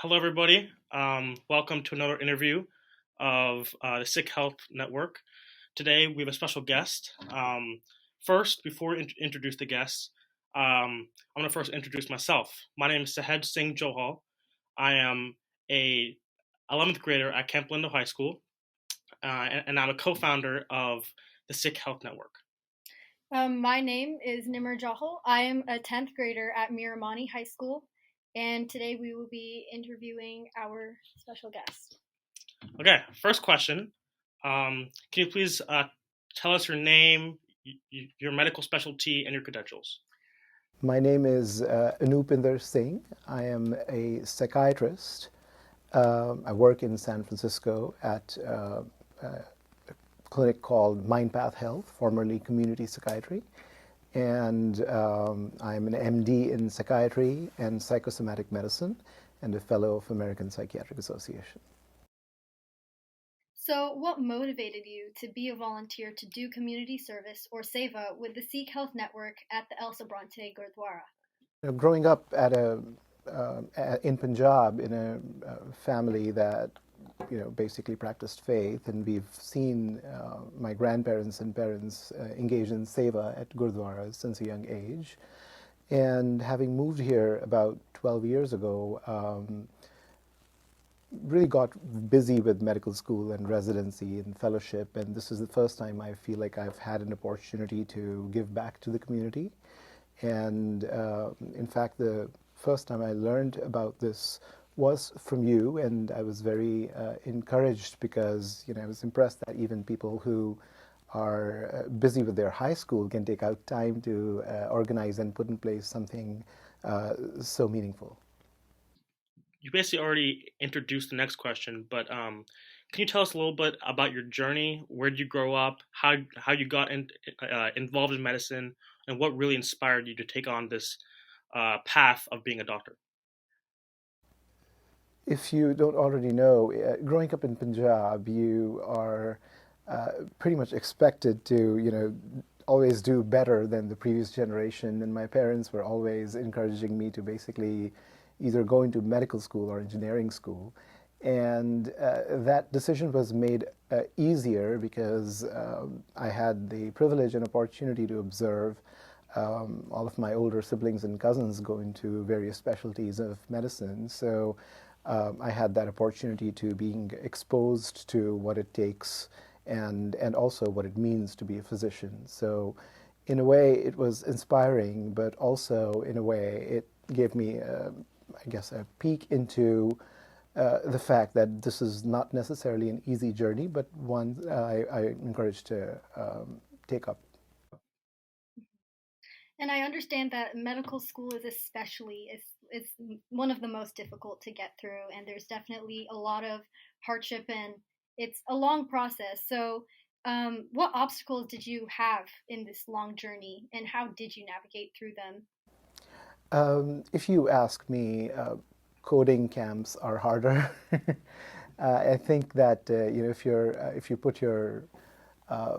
Hello, everybody. Welcome to another interview of the Sikh Health Network. Today, we have a special guest. First, before we introduce the guest, I'm going to first introduce myself. My name is Sahib Singh Johal. I am a 11th grader at Camp Lindo High School, and I'm a co-founder of the Sikh Health Network. My name is Nimar Jahal. I am a 10th grader at Miramani High School, and today we will be interviewing our special guest. Okay, first question. Can you please tell us your name, your medical specialty, and your credentials? My name is Anoopinder Singh. I am a psychiatrist. I work in San Francisco at a clinic called MindPath Health, formerly Community Psychiatry. And I'm an MD in psychiatry and psychosomatic medicine and a fellow of American Psychiatric Association. So, what motivated you to be a volunteer to do community service or seva with the Sikh Health Network at the El Sobrante Gurudwara? Growing up in Punjab in a family that basically practiced faith, and we've seen my grandparents and parents engage in seva at Gurudwaras since a young age. And having moved here about 12 years ago, really got busy with medical school and residency and fellowship, and this is the first time I feel like I've had an opportunity to give back to the community. And in fact, the first time I learned about this was from you, and I was very encouraged because I was impressed that even people who are busy with their high school can take out time to organize and put in place something so meaningful. You basically already introduced the next question, but can you tell us a little bit about your journey? Where did you grow up? How you got involved in medicine, and what really inspired you to take on this path of being a doctor? If you don't already know, growing up in Punjab, you are pretty much expected to, always do better than the previous generation. And my parents were always encouraging me to basically either go into medical school or engineering school. And that decision was made easier because I had the privilege and opportunity to observe all of my older siblings and cousins go into various specialties of medicine. So I had that opportunity to being exposed to what it takes and also what it means to be a physician. So in a way, it was inspiring, but also in a way, it gave me, I guess, a peek into the fact that this is not necessarily an easy journey, but one I encourage to take up. And I understand that medical school is especially it's one of the most difficult to get through, and there's definitely a lot of hardship, and it's a long process. So, what obstacles did you have in this long journey, and how did you navigate through them? If you ask me, coding camps are harder. I think that if you put your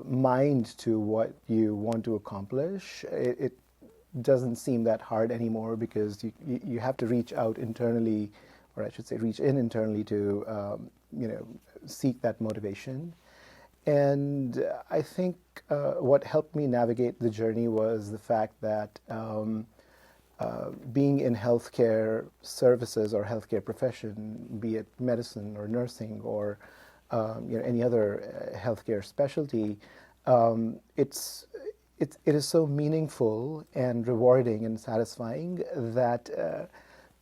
mind to what you want to accomplish, it doesn't seem that hard anymore because you have to reach out internally, or I should say, reach in internally to seek that motivation. And I think what helped me navigate the journey was the fact that being in healthcare services or healthcare profession, be it medicine or nursing or any other healthcare specialty, it is so meaningful and rewarding and satisfying that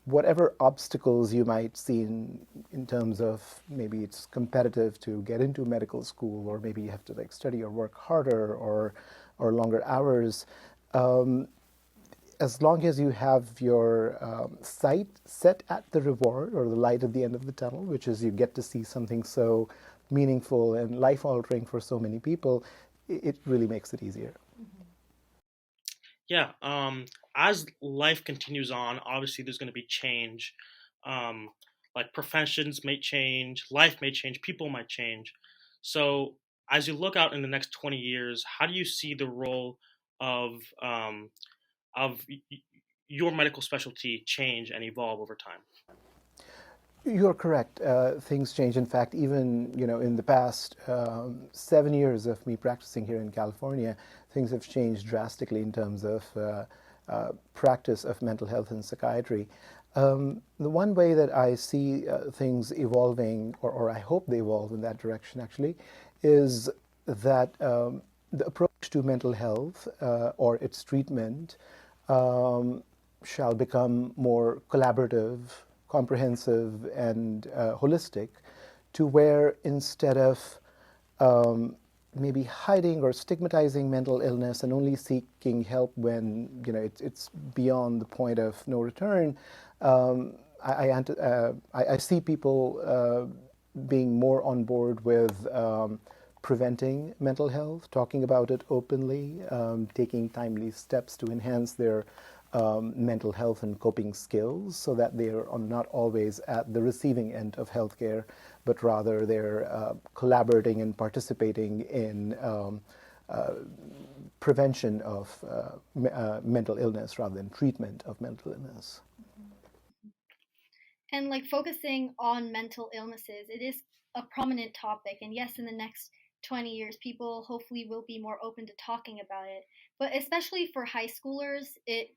whatever obstacles you might see in terms of maybe it's competitive to get into medical school, or maybe you have to study or work harder or longer hours, as long as you have your sight set at the reward or the light at the end of the tunnel, which is you get to see something so meaningful and life altering for so many people, it really makes it easier. Yeah. As life continues on, obviously there's going to be change. Um, like professions may change, life may change, people might change. So, as you look out in the next 20 years, how do you see the role of of your medical specialty change and evolve over time? You're correct. Things change. In fact, even in the past 7 years of me practicing here in California, things have changed drastically in terms of practice of mental health and psychiatry. The one way that I see things evolving, or I hope they evolve in that direction, actually, is that the approach to mental health or its treatment shall become more collaborative, comprehensive, and holistic, to where instead of maybe hiding or stigmatizing mental illness and only seeking help when it's beyond the point of no return, I see people being more on board with preventing mental health, talking about it openly, taking timely steps to enhance their mental health and coping skills, so that they are not always at the receiving end of healthcare, but rather they're collaborating and participating in prevention of mental illness rather than treatment of mental illness. And like focusing on mental illnesses, it is a prominent topic. And yes, in the next 20 years, people hopefully will be more open to talking about it. But especially for high schoolers, it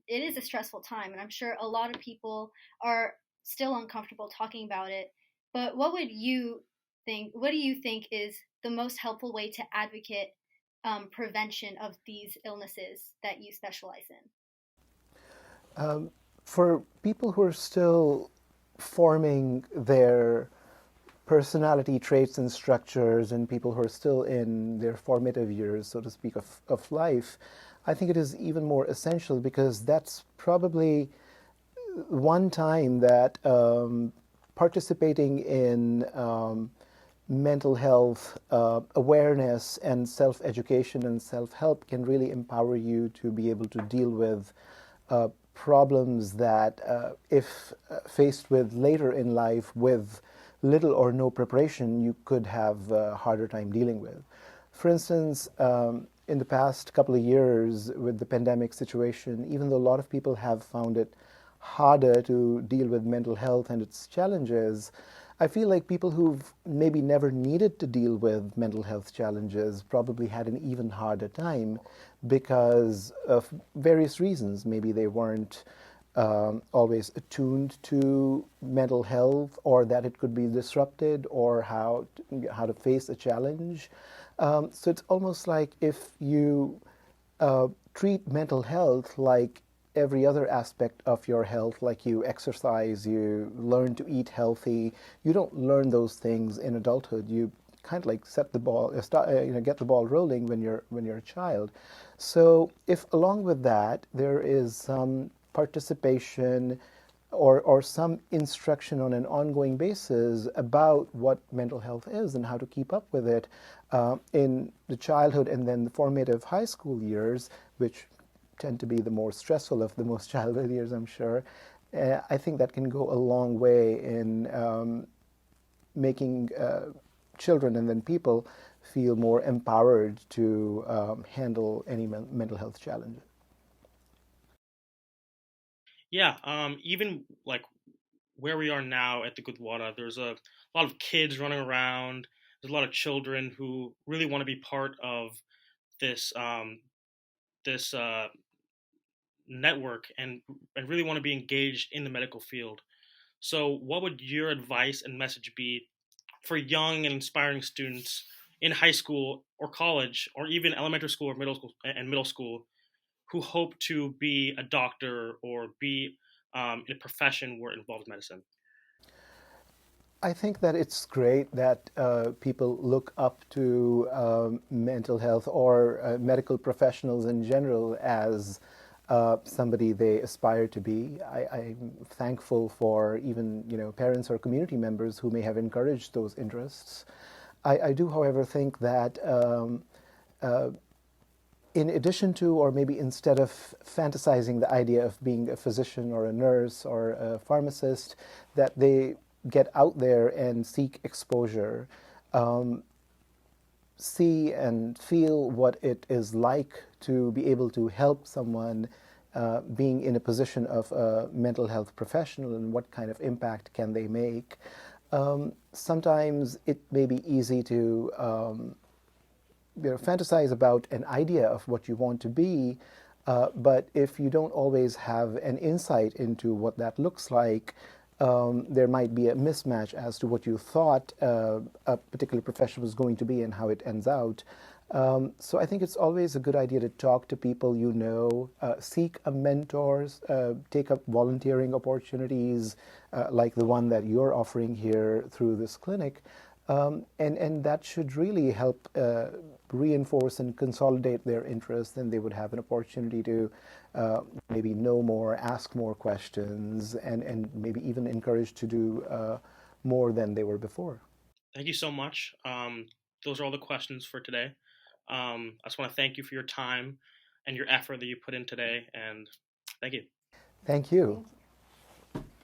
is a stressful time. And I'm sure a lot of people are still uncomfortable talking about it. But what would you think? What do you think is the most helpful way to advocate prevention of these illnesses that you specialize in? For people who are still forming their personality traits and structures, and people who are still in their formative years, so to speak, of life, I think it is even more essential, because that's probably one time that participating in mental health awareness and self-education and self-help can really empower you to be able to deal with problems that, if faced with later in life with little or no preparation, you could have a harder time dealing with. For instance, in the past couple of years with the pandemic situation, even though a lot of people have found it harder to deal with mental health and its challenges, I feel like people who've maybe never needed to deal with mental health challenges probably had an even harder time because of various reasons. Maybe they weren't always attuned to mental health, or that it could be disrupted, or how to face a challenge. So it's almost like if you treat mental health like every other aspect of your health, like you exercise, you learn to eat healthy, you don't learn those things in adulthood. You kind of like set the ball, get the ball rolling when you're a child. So if along with that there is some participation or some instruction on an ongoing basis about what mental health is and how to keep up with it in the childhood and then the formative high school years, which tend to be the more stressful of the most childhood years, I'm sure, I think that can go a long way in making children and then people feel more empowered to handle any mental health challenges. Yeah, even like where we are now at the Gurudwara, there's a lot of kids running around. There's a lot of children who really want to be part of this this network and really want to be engaged in the medical field. So, what would your advice and message be for young and inspiring students in high school or college or even elementary school or middle school who hope to be a doctor or be in a profession where it involves medicine? I think that it's great that people look up to mental health or medical professionals in general as somebody they aspire to be. I'm thankful for even parents or community members who may have encouraged those interests. I do, however, think that in addition to, or maybe instead of fantasizing the idea of being a physician or a nurse or a pharmacist, that they get out there and seek exposure, see and feel what it is like to be able to help someone being in a position of a mental health professional and what kind of impact can they make. Sometimes it may be easy to fantasize about an idea of what you want to be, but if you don't always have an insight into what that looks like, there might be a mismatch as to what you thought a particular profession was going to be and how it ends out. So I think it's always a good idea to talk to people you know, seek a mentor, take up volunteering opportunities like the one that you're offering here through this clinic. And that should really help reinforce and consolidate their interest, and they would have an opportunity to maybe know more, ask more questions, and maybe even encouraged to do more than they were before. Thank you so much. Those are all the questions for today. I just want to thank you for your time and your effort that you put in today, and thank you. Thank you.